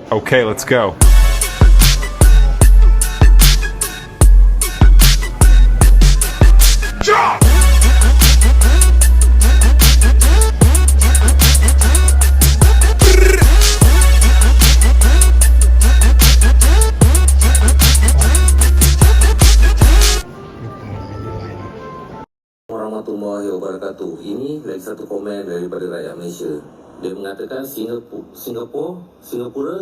Okay, let's go. Warahmatullahi wabarakatuh. Ini lagi satu komen daripada rakyat Malaysia. Dia mengatakan Singapura,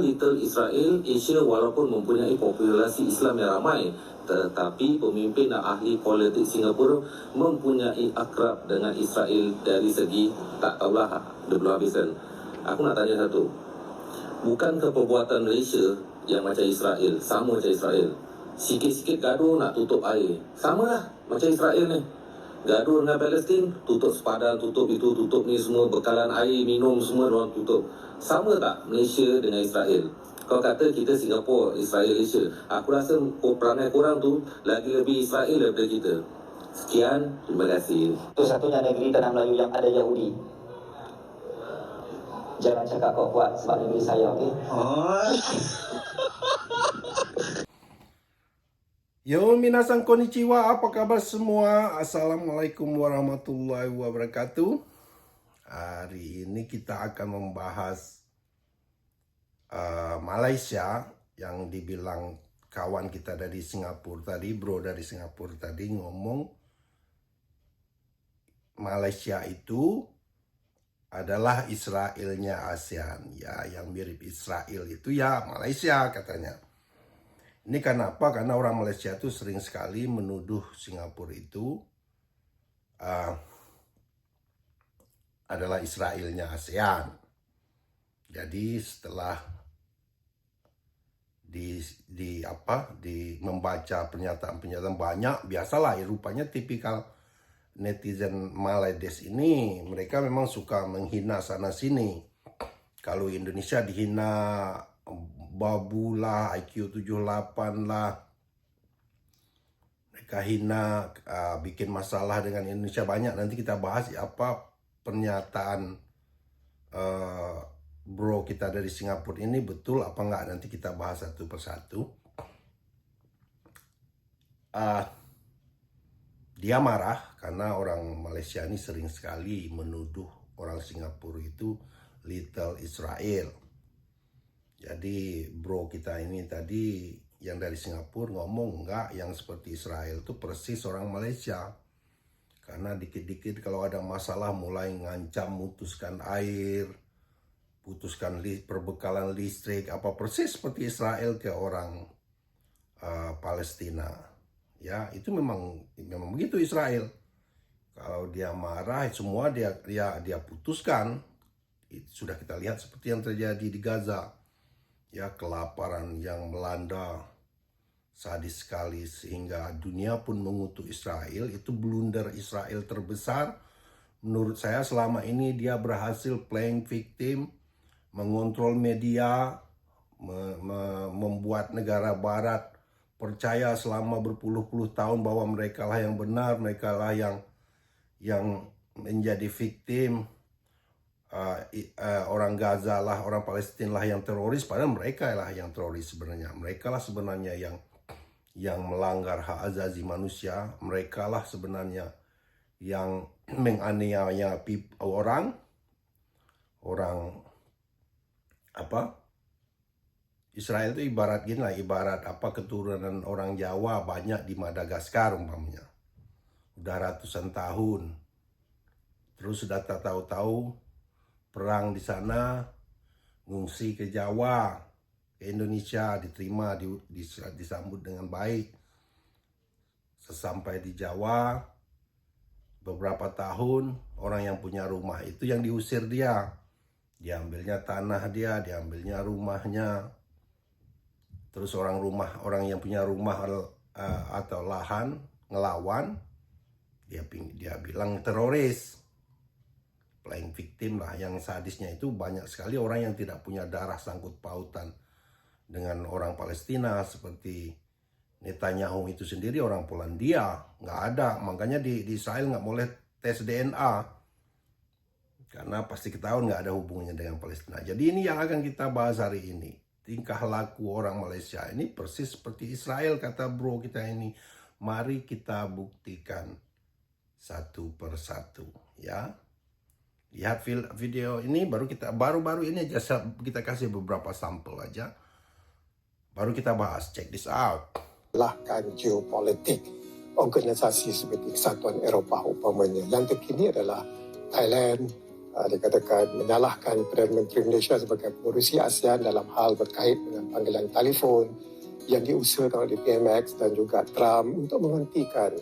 Little Israel, Asia walaupun mempunyai populasi Islam yang ramai, tetapi pemimpin dan ahli politik Singapura mempunyai akrab dengan Israel dari segi tak tahulah dia belum habis kan. Aku nak tanya satu. Bukankah perbuatan Malaysia yang macam Israel, sama macam Israel? Sikit-sikit gaduh nak tutup air. Samalah macam Israel ni. Gaduh dengan Palestin, tutup sepadan, tutup itu, tutup ni semua, bekalan air, minum semua diorang tutup. Sama tak Malaysia dengan Israel? Kau kata kita Singapura, Israel, Malaysia. Aku rasa perangai korang tu lagi lebih Israel daripada kita. Sekian, terima kasih. Itu satunya negeri tanah Melayu yang ada Yahudi. Jangan cakap kau kuat sebab negeri saya, okey? Yo, minasan konnichiwa, apa kabar semua? Assalamualaikum warahmatullahi wabarakatuh. Hari ini kita akan membahas Malaysia yang dibilang kawan kita dari Singapura tadi, bro dari Singapura tadi ngomong Malaysia itu adalah Israelnya ASEAN. Ya, yang mirip Israel itu ya Malaysia katanya. Ini kenapa? Karena orang Malaysia itu sering sekali menuduh Singapura itu adalah Israelnya ASEAN. Jadi setelah membaca pernyataan-pernyataan banyak, biasalah ya, rupanya tipikal netizen Malaydes ini, mereka memang suka menghina sana sini. Kalau Indonesia dihina babu lah, IQ 78 lah, mereka hina, bikin masalah dengan Indonesia banyak. Nanti kita bahas apa pernyataan bro kita dari Singapura ini betul apa enggak, nanti kita bahas satu persatu. Dia marah karena orang Malaysia ini sering sekali menuduh orang Singapura itu Little Israel. Jadi bro kita ini tadi yang dari Singapura ngomong enggak, yang seperti Israel itu persis orang Malaysia. Karena dikit-dikit kalau ada masalah mulai ngancam mutuskan air, putuskan perbekalan listrik, apa persis seperti Israel ke orang Palestina. Ya, itu memang begitu Israel. Kalau dia marah semua dia putuskan. Itu sudah kita lihat seperti yang terjadi di Gaza. Ya, kelaparan yang melanda sadis sekali sehingga dunia pun mengutuk Israel. Itu blunder Israel terbesar. Menurut saya selama ini dia berhasil playing victim, mengontrol media, membuat negara barat percaya selama berpuluh-puluh tahun bahwa mereka lah yang benar, mereka lah yang menjadi victim. Orang Gaza lah, orang Palestina lah yang teroris, padahal mereka lah yang teroris sebenarnya. Mereka lah sebenarnya yang melanggar hak asasi manusia. Mereka lah sebenarnya yang menganiaya orang apa? Israel itu ibarat gini lah, ibarat keturunan orang Jawa banyak di Madagaskar umpamanya. Udah ratusan tahun. Terus sudah tak tahu-tahu perang di sana, ngungsi ke Jawa, ke Indonesia, diterima, disambut dengan baik. Sesampai di Jawa, beberapa tahun, orang yang punya rumah itu yang diusir dia. Diambilnya tanah dia, diambilnya rumahnya. Terus orang yang punya rumah atau lahan ngelawan, dia bilang teroris. Playing victim lah, yang sadisnya itu banyak sekali orang yang tidak punya darah sangkut pautan dengan orang Palestina seperti Netanyahu itu sendiri orang Polandia, nggak ada. Makanya di Israel nggak boleh tes DNA karena pasti ketahuan nggak ada hubungannya dengan Palestina. Jadi ini yang akan kita bahas hari ini. tingkah laku orang Malaysia ini persis seperti Israel, kata bro kita ini. Mari kita buktikan satu persatu, ya. Lihat video ini, baru-baru ini aja kita kasih beberapa sampel aja. Baru kita bahas. Check this out. Belahkan geopolitik organisasi seperti Kesatuan Eropah umpamanya. Yang terkini adalah Thailand dikatakan menyalahkan Perdana Menteri Malaysia sebagai pengerusi ASEAN dalam hal berkait dengan panggilan telefon yang diusahakan oleh PMX dan juga Trump untuk menghentikan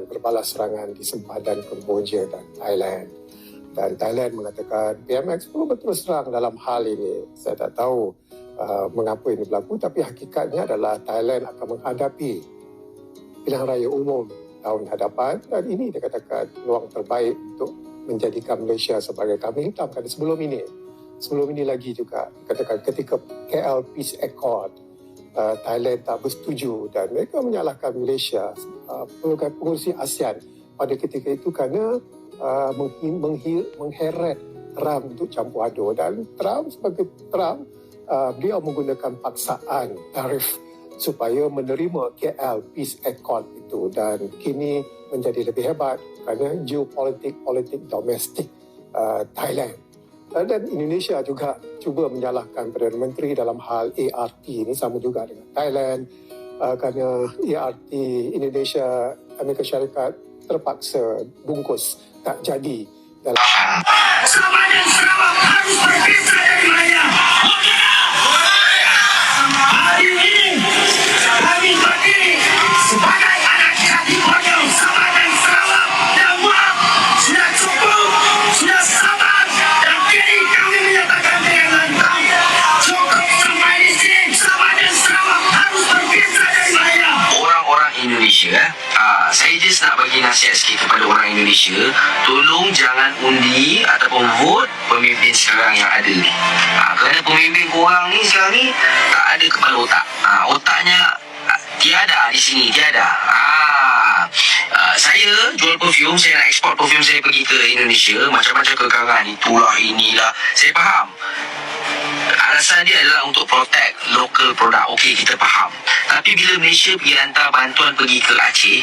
berbalas serangan di sempadan Kemboja dan Thailand. Dan Thailand mengatakan PMX perlu berterus terang dalam hal ini. Saya tak tahu mengapa ini berlaku, tapi hakikatnya adalah Thailand akan menghadapi pilihan raya umum tahun hadapan dan ini dikatakan peluang terbaik untuk menjadikan Malaysia sebagai kambing hitam. Kerana sebelum ini lagi juga dikatakan ketika KL Peace Accord Thailand tak bersetuju dan mereka menyalahkan Malaysia pengurusi ASEAN pada ketika itu kerana mengheret Trump untuk campur aduk. Dan Trump sebagai Trump, beliau menggunakan paksaan tarif supaya menerima KL Peace Accord itu dan kini menjadi lebih hebat kerana politik domestik Thailand. Dan Indonesia juga cuba menyalahkan Perdana Menteri dalam hal ART ini sama juga dengan Thailand kerana ART Indonesia Amerika Syarikat terpaksa bungkus tak jadi dalam Sabah dan Sarawak harus berpisah dari Malaya. Hari ini kami berdiri sebagai anak jati konyol Sabah dan Sarawak dan maaf sudah cukup, sudah sabar dan kini kami menyatakan dengan lantang cukup sampai di sini. Sabah dan Sarawak harus berpisah dari Malaya. Orang-orang Indonesia, saya just nak bagi nasihat sikit kepada orang Indonesia, tolong jangan undi ataupun vote pemimpin sekarang yang ada ni. Kerana pemimpin korang ni sekarang ni tak ada kepala otak. Otaknya tiada di sini, tiada. Saya jual perfume, saya nak ekspor perfume saya pergi ke Indonesia, macam-macam kekangan, itulah inilah. Saya faham. Alasan dia adalah untuk protect local product. Okey, kita faham. Tapi bila Malaysia pergi hantar bantuan pergi ke Aceh,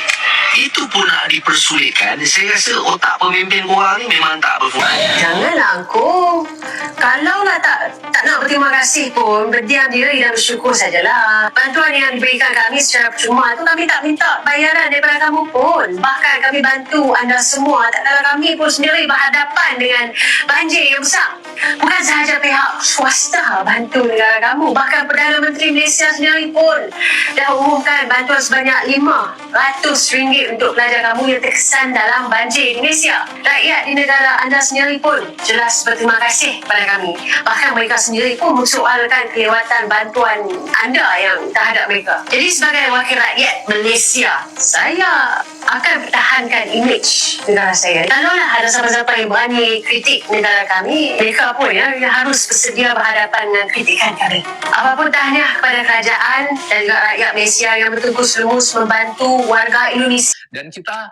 itu pun nak dipersulitkan. Saya rasa otak pemimpin korang ni memang tak berfungsi. Janganlah Angku. Kalaulah tak nak berterima kasih pun, berdiam diri dan bersyukur sajalah. Bantuan yang diberikan kami secara percuma tu kami tak minta bayaran daripada kamu pun. Bahkan kami bantu anda semua tak kala kami pun sendiri berhadapan dengan banjir yang besar. Bukan sahaja pihak swasta bantu negara kamu, bahkan Perdana Menteri Malaysia sendiri pun dah umumkan bantuan sebanyak RM500 untuk pelajar kamu yang terkesan dalam banjir di Malaysia. Rakyat di negara anda sendiri pun jelas berterima kasih pada kami. Bahkan mereka sendiri pun mensoalkan kelewatan bantuan anda yang terhadap mereka. Jadi sebagai wakil rakyat Malaysia, saya akan pertahankan imej negara saya. Kalaulah ada siapa-siapa yang berani kritik negara kami, mereka pun yang harus bersedia berhadapan dengan kritikan kami. Apapun tahniah kepada kerajaan dan juga rakyat Malaysia yang bertungkus lumus membantu warga Indonesia. Dan kita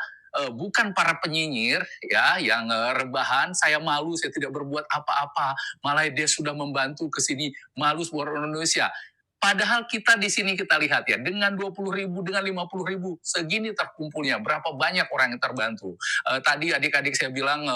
bukan para penyinyir ya yang rebahan, saya malu, saya tidak berbuat apa-apa, malah dia sudah membantu ke sini, malu buat orang Indonesia. Padahal kita di sini kita lihat ya, dengan 20.000, dengan 50.000, segini terkumpulnya, berapa banyak orang yang terbantu. Tadi adik-adik saya bilang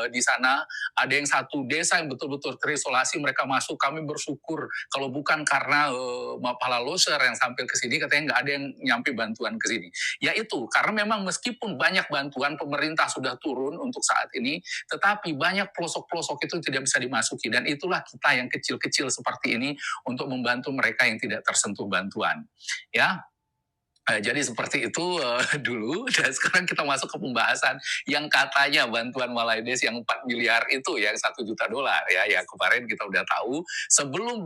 di sana ada yang satu desa yang betul-betul terisolasi, mereka masuk, kami bersyukur. Kalau bukan karena Mapala Loser yang sampai ke sini, katanya nggak ada yang nyampe bantuan ke sini. Ya itu, karena memang meskipun banyak bantuan, pemerintah sudah turun untuk saat ini, tetapi banyak pelosok-pelosok itu tidak bisa dimasuki. Dan itulah kita yang kecil-kecil seperti ini untuk membantu mereka yang tidak tersentuh bantuan, ya. Jadi seperti itu dulu, dan sekarang kita masuk ke pembahasan yang katanya bantuan Malaides yang 4 miliar itu yang $1 juta ya, yang kemarin kita udah tahu. Sebelum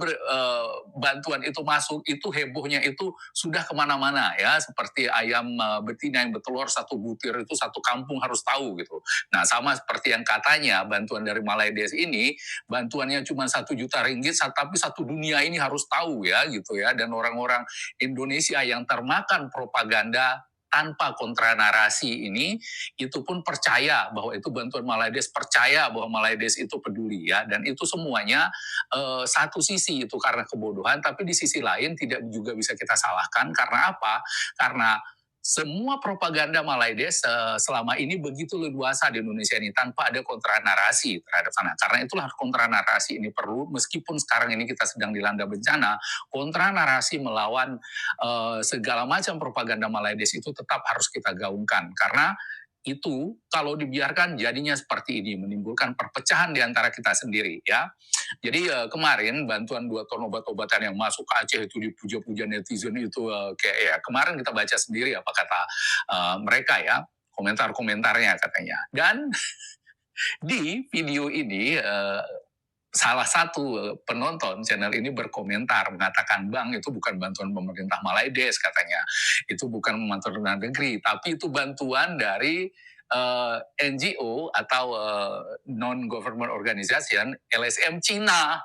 bantuan itu masuk, itu hebohnya itu sudah kemana-mana ya, seperti ayam betina yang bertelur 1 butir itu 1 kampung harus tahu gitu. Nah sama seperti yang katanya bantuan dari Malaides ini, bantuannya cuma ringgit 1 juta, tapi satu dunia ini harus tahu ya gitu ya, dan orang-orang Indonesia yang termakan propaganda tanpa kontra narasi ini, itu pun percaya bahwa itu bantuan Malaides, percaya bahwa Malaides itu peduli ya, dan itu semuanya satu sisi itu karena kebodohan, tapi di sisi lain tidak juga bisa kita salahkan karena apa? Karena semua propaganda Malaides selama ini begitu leluasa di Indonesia ini tanpa ada kontra narasi terhadap sana. Karena itulah kontra narasi ini perlu, meskipun sekarang ini kita sedang dilanda bencana, kontra narasi melawan segala macam propaganda Malaides itu tetap harus kita gaungkan. Karena itu kalau dibiarkan jadinya seperti ini, menimbulkan perpecahan di antara kita sendiri ya. Jadi kemarin bantuan 2 ton obat-obatan yang masuk ke Aceh itu dipuja-puja netizen itu kayak ya kemarin kita baca sendiri apa kata mereka ya, komentar-komentarnya katanya. Dan di video ini salah satu penonton channel ini berkomentar mengatakan, "Bang, itu bukan bantuan pemerintah Malaides," katanya. Itu bukan bantuan luar negeri, tapi itu bantuan dari NGO atau non-government organization LSM Cina.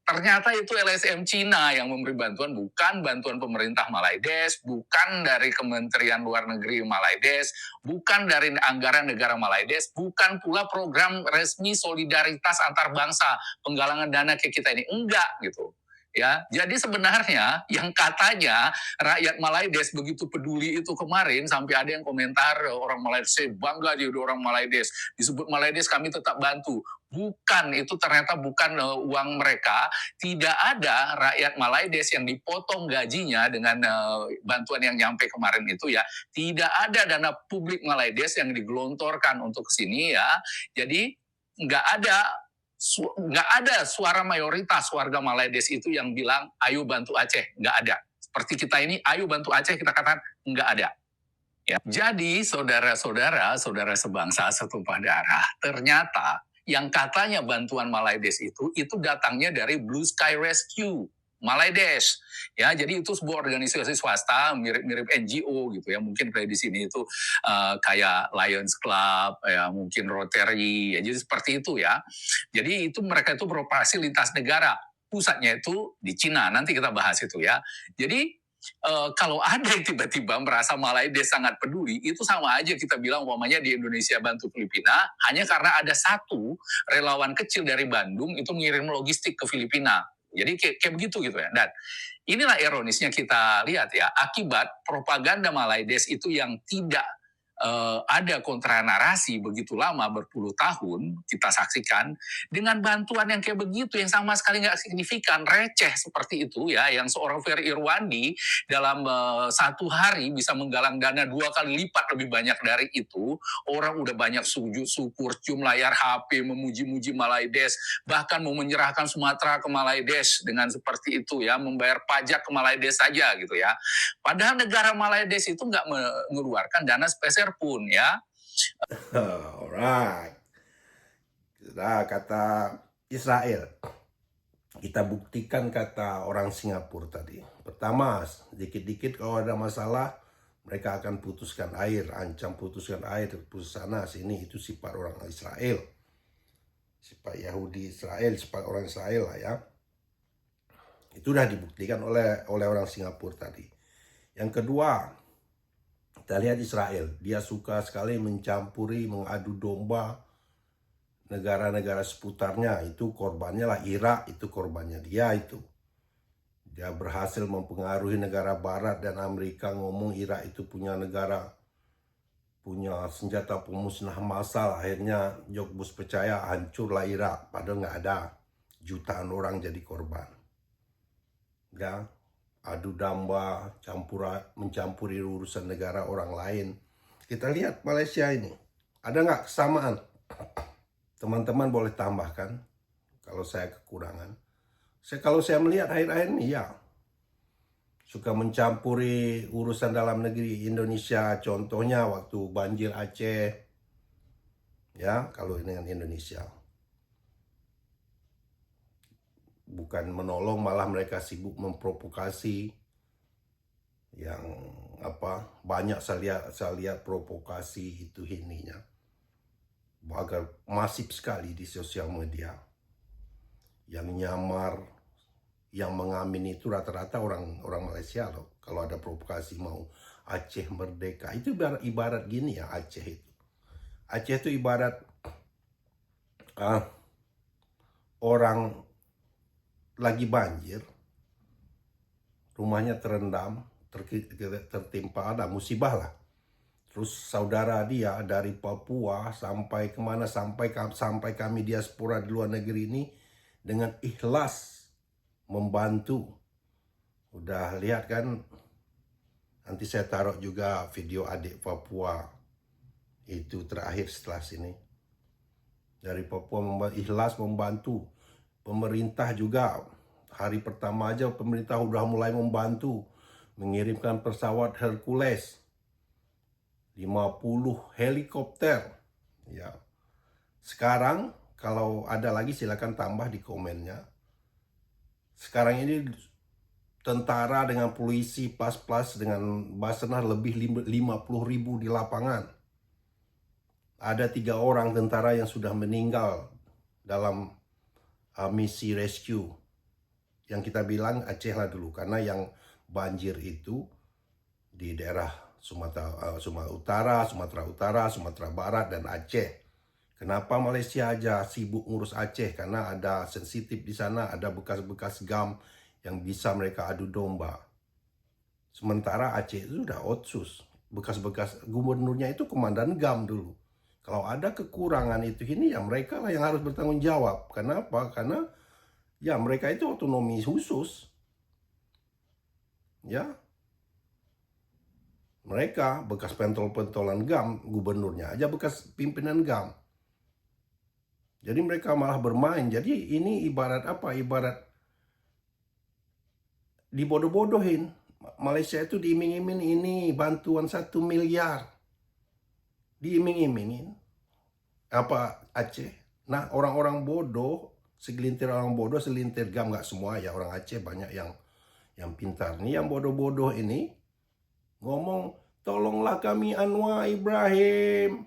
Ternyata itu LSM Cina yang memberi bantuan, bukan bantuan pemerintah Malaides, bukan dari Kementerian Luar Negeri Malaides, bukan dari anggaran negara Malaides, bukan pula program resmi solidaritas antar bangsa, penggalangan dana ke kita ini. Enggak gitu. Ya, jadi sebenarnya yang katanya rakyat Malaides begitu peduli itu kemarin sampai ada yang komentar orang Malaides, saya bangga jadi orang Malaides, disebut Malaides kami tetap bantu. Bukan, itu ternyata bukan uang mereka. Tidak ada rakyat Malaides yang dipotong gajinya dengan bantuan yang nyampe kemarin itu ya. Tidak ada dana publik Malaides yang digelontorkan untuk ke sini ya. Jadi nggak ada suara mayoritas warga Malaides itu yang bilang ayo bantu Aceh, nggak ada. Seperti kita ini ayo bantu Aceh, kita katakan nggak ada. Ya. Jadi saudara-saudara, saudara sebangsa setumpah darah, ternyata yang katanya bantuan Malaides itu datangnya dari Blue Sky Rescue Malaides. Ya, jadi itu sebuah organisasi swasta mirip-mirip NGO gitu ya. Mungkin kayak di sini itu kayak Lions Club, ya mungkin Rotary, ya jadi seperti itu ya. Jadi itu mereka itu beroperasi lintas negara. Pusatnya itu di Cina. Nanti kita bahas itu ya. Jadi kalau ada yang tiba-tiba merasa Malaides sangat peduli, itu sama aja kita bilang umpamanya di Indonesia bantu Filipina, hanya karena ada satu relawan kecil dari Bandung itu mengirim logistik ke Filipina. Jadi kayak begitu gitu ya. Dan inilah ironisnya kita lihat ya, akibat propaganda Malaides itu yang tidak ada kontra narasi begitu lama, berpuluh tahun kita saksikan, dengan bantuan yang kayak begitu yang sama sekali nggak signifikan, receh seperti itu ya, yang seorang Ferry Irwandi dalam 1 hari bisa menggalang dana 2 kali lipat lebih banyak dari itu. Orang udah banyak sujud syukur, cium layar HP, memuji-muji Malaides, bahkan mau menyerahkan Sumatera ke Malaides dengan seperti itu ya, membayar pajak ke Malaides saja gitu ya. Padahal negara Malaides itu nggak mengeluarkan dana spesial pun ya. Alright. Sudah kata Israel. Kita buktikan kata orang Singapura tadi. Pertama, dikit-dikit kalau ada masalah, mereka akan putuskan air, ancam putuskan air, putus sana sini. Itu sifat orang Israel. Sifat Yahudi Israel, sifat orang Israel lah ya. Itu sudah dibuktikan oleh orang Singapura tadi. Yang kedua, kita lihat Israel. Dia suka sekali mencampuri, mengadu domba negara-negara seputarnya. Itu korbannya lah Irak, itu korbannya dia itu. Dia berhasil mempengaruhi negara barat dan Amerika ngomong Irak itu punya senjata pemusnah massal. Akhirnya George Bush percaya hancurlah Irak. Padahal nggak ada. Jutaan orang jadi korban. Ya. Adu domba, mencampuri urusan negara orang lain. Kita lihat Malaysia ini. Ada nggak kesamaan? Teman-teman boleh tambahkan kalau saya kekurangan. Kalau saya melihat akhir-akhir ini ya. Suka mencampuri urusan dalam negeri Indonesia. Contohnya waktu banjir Aceh. Ya, kalau dengan Indonesia. Bukan menolong, malah mereka sibuk memprovokasi. Yang banyak saya lihat provokasi itu ininya. Agar masif sekali di sosial media. Yang nyamar yang mengamin itu rata-rata orang Malaysia loh. Kalau ada provokasi mau Aceh merdeka, itu ibarat gini ya Aceh itu. Aceh itu ibarat orang lagi banjir, rumahnya terendam, tertimpa ada musibah lah. Terus saudara dia dari Papua sampai kemana, sampai kami diaspora di luar negeri ini dengan ikhlas membantu. Udah lihat kan, nanti saya taruh juga video adik Papua itu terakhir setelah sini. Dari Papua ikhlas membantu. Pemerintah juga hari pertama aja pemerintah udah mulai membantu, mengirimkan pesawat Hercules, 50 helikopter. Ya. Sekarang kalau ada lagi silakan tambah di komennya. Sekarang ini tentara dengan polisi pas-pas dengan Basarnas lebih 50.000 di lapangan. Ada 3 orang tentara yang sudah meninggal dalam misi rescue. Yang kita bilang Aceh lah dulu, karena yang banjir itu di daerah Sumatera Utara, Sumatera Barat, dan Aceh. Kenapa Malaysia aja sibuk ngurus Aceh? Karena ada sensitif di sana, ada bekas-bekas GAM yang bisa mereka adu domba. Sementara Aceh itu sudah otsus. Bekas-bekas gubernurnya itu komandan GAM dulu. Kalau ada kekurangan itu ini ya mereka lah yang harus bertanggung jawab. Kenapa? Karena ya mereka itu otonomi khusus. Ya. Mereka bekas pentol-pentolan GAM, gubernurnya aja bekas pimpinan GAM. Jadi mereka malah bermain. Jadi ini ibarat apa? Ibarat dibodoh-bodohin. Malaysia itu diiming-iming ini bantuan 1 miliar. Diiming-imingin. Apa Aceh? Nah, orang-orang bodoh, segelintir orang bodoh, segelintir GAM, nggak semua ya, orang Aceh banyak yang pintar. Nih yang bodoh-bodoh ini ngomong, tolonglah kami Anwar Ibrahim.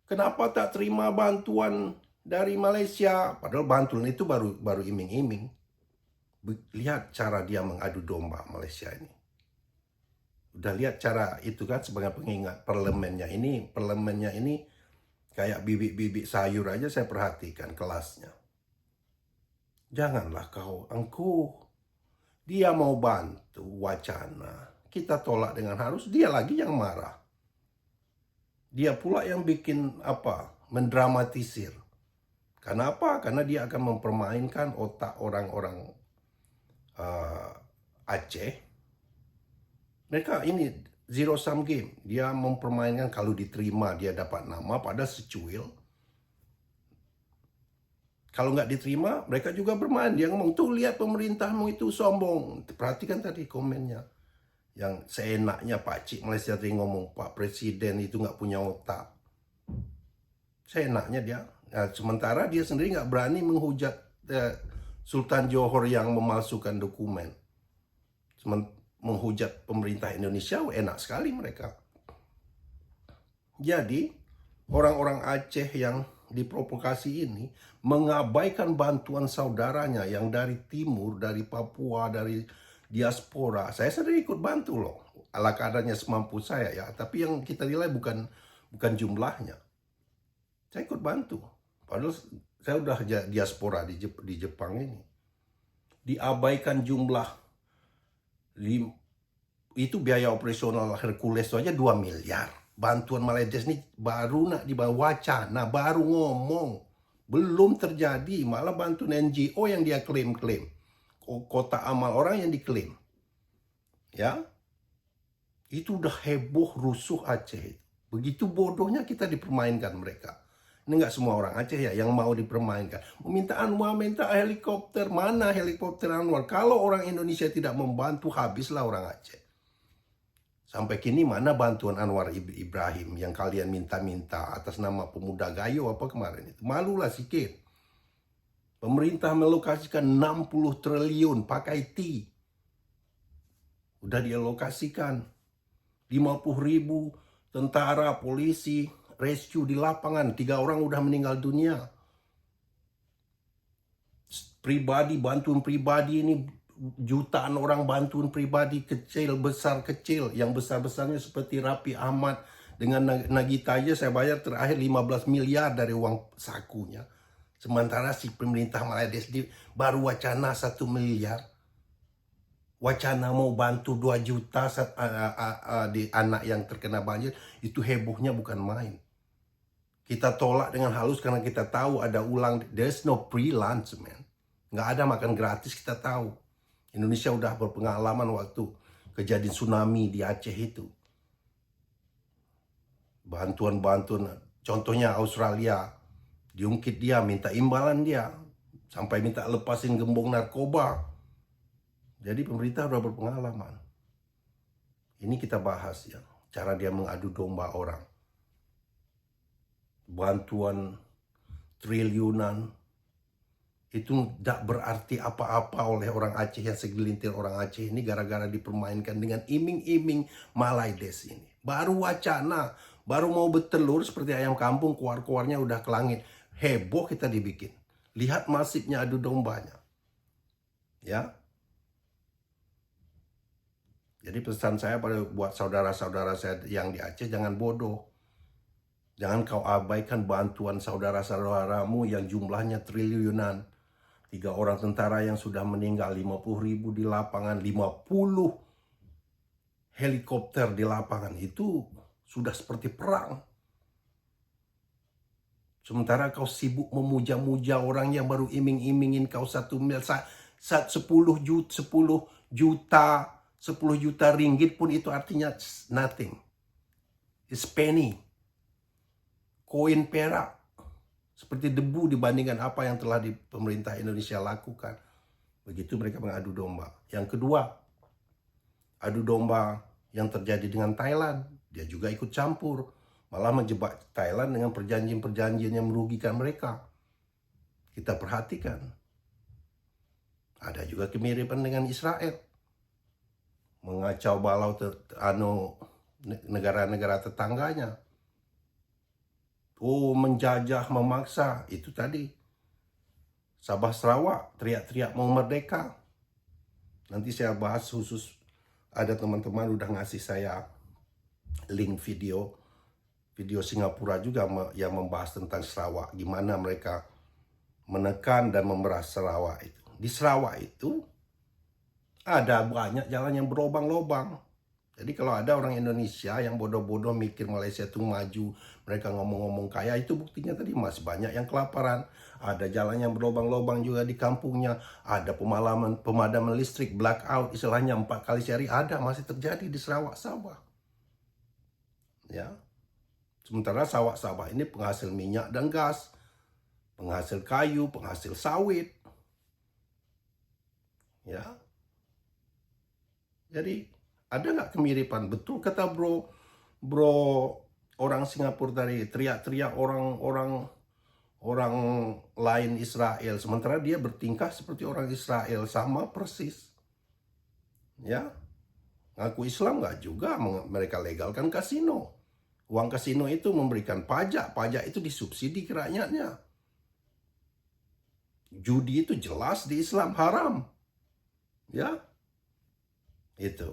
Kenapa tak terima bantuan dari Malaysia? Padahal bantuan itu baru iming-iming. Lihat cara dia mengadu domba Malaysia ini. Udah lihat cara itu kan, sebagai pengingat parlemennya ini kayak bibit-bibit sayur aja saya perhatikan kelasnya. Janganlah dia mau bantu wacana, kita tolak dengan harus, dia lagi yang marah. Dia pula yang bikin mendramatisir. Kenapa? Karena dia akan mempermainkan otak orang-orang Aceh. Mereka ini zero sum game. Dia mempermainkan kalau diterima dia dapat nama pada secuil. Kalau nggak diterima mereka juga bermain. Dia ngomong, tuh lihat pemerintahmu itu sombong. Perhatikan tadi komennya. Yang seenaknya Pak Cik Malaysia tadi ngomong, Pak Presiden itu nggak punya otak. Seenaknya dia. Nah, sementara dia sendiri nggak berani menghujat Sultan Johor yang memalsukan dokumen. Menghujat pemerintah Indonesia, enak sekali mereka. Jadi, orang-orang Aceh yang diprovokasi ini mengabaikan bantuan saudaranya yang dari timur, dari Papua, dari diaspora. Saya sendiri ikut bantu loh, ala kadarnya semampu saya ya. Tapi yang kita nilai bukan jumlahnya. Saya ikut bantu. Padahal saya udah diaspora di Jepang ini. Diabaikan jumlah itu biaya operasional Hercules itu aja 2 miliar. Bantuan Malaysia ini baru nak dibawa wacana, baru ngomong. Belum terjadi, malah bantuan NGO yang dia klaim-klaim. Kotak amal orang yang diklaim. Ya. Itu udah heboh rusuh Aceh. Begitu bodohnya kita dipermainkan mereka. Ini nggak semua orang Aceh ya yang mau dipermainkan. Meminta Anwar, minta helikopter. Mana helikopter Anwar? Kalau orang Indonesia tidak membantu, habislah orang Aceh. Sampai kini mana bantuan Anwar Ibrahim yang kalian minta-minta atas nama pemuda Gayo apa kemarin itu? Malulah sikit. Pemerintah melokasikan 60 triliun pakai T. Udah dialokasikan. 50.000 tentara, polisi, rescue di lapangan. 3 orang udah meninggal dunia. pribadi, bantuan pribadi ini jutaan orang bantuan pribadi kecil, besar, kecil. Yang besar-besarnya seperti Raffi Ahmad dengan Nagita aja saya bayar terakhir 15 miliar dari uang sakunya. Sementara si pemerintah Malaysia baru wacana 1 miliar. Wacana mau bantu 2 juta di anak yang terkena banjir. Itu hebohnya bukan main. Kita tolak dengan halus karena kita tahu ada ulang. There's no free lunch, man. Nggak ada makan gratis, kita tahu. Indonesia udah berpengalaman waktu kejadian tsunami di Aceh itu. Bantuan-bantuan, contohnya Australia, diungkit dia, minta imbalan dia, sampai minta lepasin gembong narkoba. Jadi pemerintah udah berpengalaman. Ini kita bahas ya, cara dia mengadu domba orang. Bantuan triliunan, itu tidak berarti apa-apa oleh orang Aceh yang segelintir orang Aceh ini gara-gara dipermainkan dengan iming-iming Malaides ini. Baru wacana, baru mau bertelur seperti ayam kampung, keluar-keluarnya udah ke langit. Heboh kita dibikin. Lihat masifnya adu dombanya. Ya. Jadi pesan saya buat saudara-saudara saya yang di Aceh, jangan bodoh. Jangan kau abaikan bantuan saudara-saudaramu yang jumlahnya triliunan. 3 orang tentara yang sudah meninggal, 50.000 di lapangan, 50 helikopter di lapangan. Itu sudah seperti perang. Sementara kau sibuk memuja-muja orang yang baru iming-imingin kau 1 miliar, 10 juta ringgit pun itu artinya nothing. It's penny. Koin perak. Seperti debu dibandingkan apa yang telah di pemerintah Indonesia lakukan. Begitu mereka mengadu domba. Yang kedua, adu domba yang terjadi dengan Thailand. Dia juga ikut campur. Malah menjebak Thailand dengan perjanjian-perjanjian yang merugikan mereka. Kita perhatikan. Ada juga kemiripan dengan Israel. Mengacau balau negara-negara tetangganya. Oh, menjajah, memaksa. Itu tadi. Sabah Sarawak teriak-teriak mau merdeka. Nanti saya bahas khusus. Ada teman-teman udah ngasih saya link video Singapura juga yang membahas tentang Sarawak. Gimana mereka menekan dan memeras Sarawak itu. Di Sarawak itu ada banyak jalan yang berlobang-lobang. Jadi kalau ada orang Indonesia yang bodoh-bodoh mikir Malaysia itu maju, mereka ngomong-ngomong kaya, itu buktinya tadi masih banyak yang kelaparan. Ada jalan yang berlobang-lobang juga di kampungnya. Ada pemadaman listrik, blackout, istilahnya 4 kali sehari ada, masih terjadi di Sarawak Sabah. Ya. Sementara Sarawak Sabah ini penghasil minyak dan gas, penghasil kayu, penghasil sawit. Ya. Jadi ada nggak kemiripan? Betul kata bro orang Singapura tadi, teriak-teriak orang lain Israel, sementara dia bertingkah seperti orang Israel, sama persis. Ya, ngaku Islam nggak juga, mereka legalkan kasino. Uang kasino itu memberikan pajak itu disubsidi ke rakyatnya. Judi itu jelas di Islam haram. Ya, itu.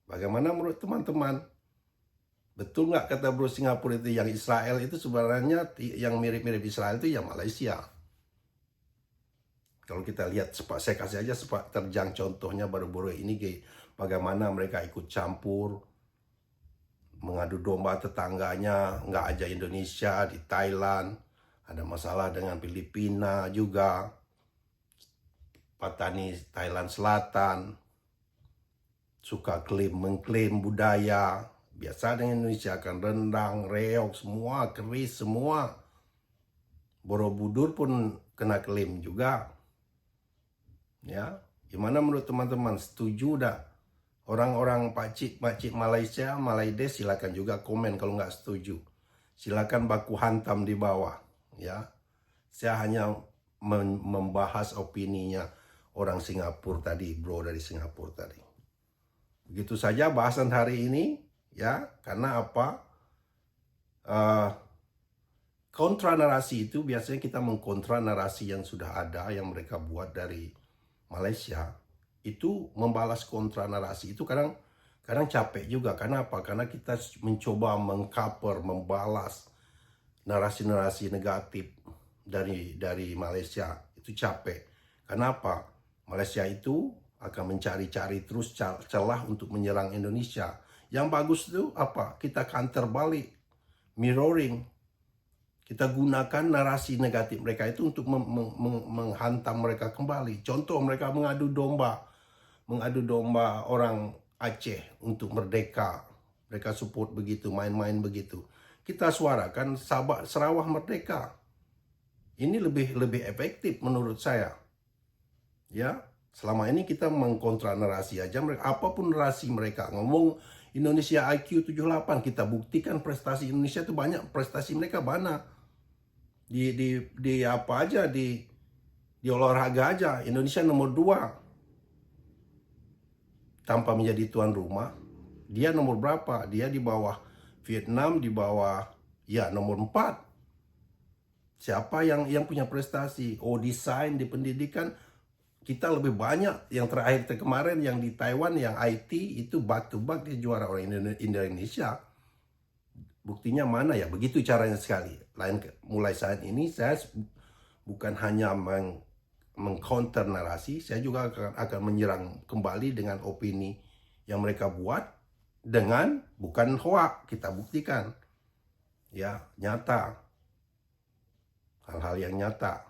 Bagaimana menurut teman-teman? Betul nggak kata bro Singapura itu yang Israel itu sebenarnya yang mirip-mirip Israel itu yang Malaysia. Kalau kita lihat, saya kasih aja terjang contohnya baru-baru ini bagaimana mereka ikut campur mengadu domba tetangganya, nggak aja Indonesia, di Thailand ada masalah dengan Filipina juga, petani Thailand Selatan suka mengklaim budaya. Biasa dengan Indonesia akan rendang, reok, semua, keris, semua. Borobudur pun kena klaim juga. Ya, gimana menurut teman-teman? Setuju dah? Orang-orang pakcik Malaysia, Malaides, silakan juga komen kalau nggak setuju. Silakan baku hantam di bawah. Ya, saya hanya membahas opininya orang Singapura tadi, bro dari Singapura tadi. Begitu saja bahasan hari ini, ya, karena apa? kontra narasi itu biasanya kita mengkontra narasi yang sudah ada, yang mereka buat dari Malaysia. Itu membalas kontra narasi itu kadang capek juga. Kenapa? Karena kita mencoba mengcover, membalas narasi-narasi negatif dari Malaysia. Itu capek. Kenapa? Malaysia itu akan mencari-cari terus celah untuk menyerang Indonesia. Yang bagus itu apa? Kita counter balik, mirroring. Kita gunakan narasi negatif mereka itu untuk menghantam mereka kembali. Contoh, mereka mengadu domba orang Aceh untuk merdeka. Mereka support begitu, main-main begitu. Kita suarakan Sabah Sarawak merdeka. Ini lebih efektif menurut saya. Ya, selama ini kita mengkontra narasi aja. Apapun narasi mereka ngomong Indonesia IQ 78, kita buktikan prestasi Indonesia itu banyak, prestasi mereka banyak. Di apa aja, di olahraga aja Indonesia nomor 2 tanpa menjadi tuan rumah. Dia nomor berapa? Dia di bawah Vietnam, di bawah nomor 4. Siapa yang punya prestasi? Desain, di pendidikan kita lebih banyak. Yang terakhir kemarin yang di Taiwan, yang IT itu back to back dia juara orang Indonesia. Buktinya mana ya? Begitu caranya sekali. Mulai saat ini saya bukan hanya mengcounter narasi, saya juga akan menyerang kembali dengan opini yang mereka buat dengan bukan hoak. Kita buktikan ya, nyata, hal-hal yang nyata.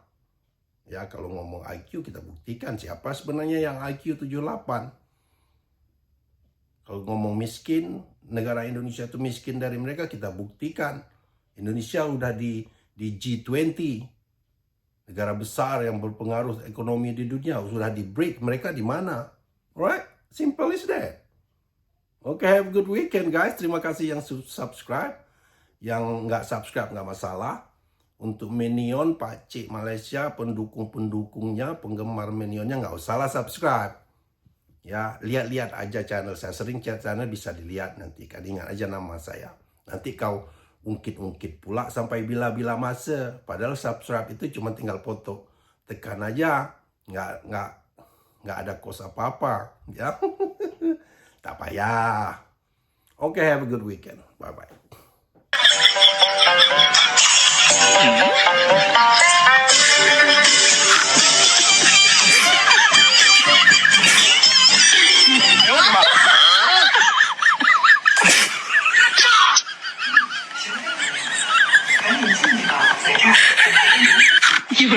Ya, kalau ngomong IQ kita buktikan siapa sebenarnya yang IQ 78. Kalau ngomong miskin, negara Indonesia itu miskin dari mereka, kita buktikan. Indonesia udah di G20, negara besar yang berpengaruh ekonomi di dunia, sudah di break, mereka di mana? Alright, simple is that. Okay, have a good weekend guys. Terima kasih yang subscribe. Yang nggak subscribe nggak masalah. Untuk Minion, Pak Cik Malaysia, pendukung-pendukungnya, penggemar Minionnya nggak usahlah subscribe. Ya, lihat-lihat aja channel saya. Sering channel bisa dilihat nanti. Kan ingat aja nama saya. Nanti kau ungkit-ungkit pula sampai bila-bila masa. Padahal subscribe itu cuma tinggal foto. Tekan aja. Nggak ada kos apa-apa. Ya. Tak payah. Okay, have a good weekend. Bye-bye. You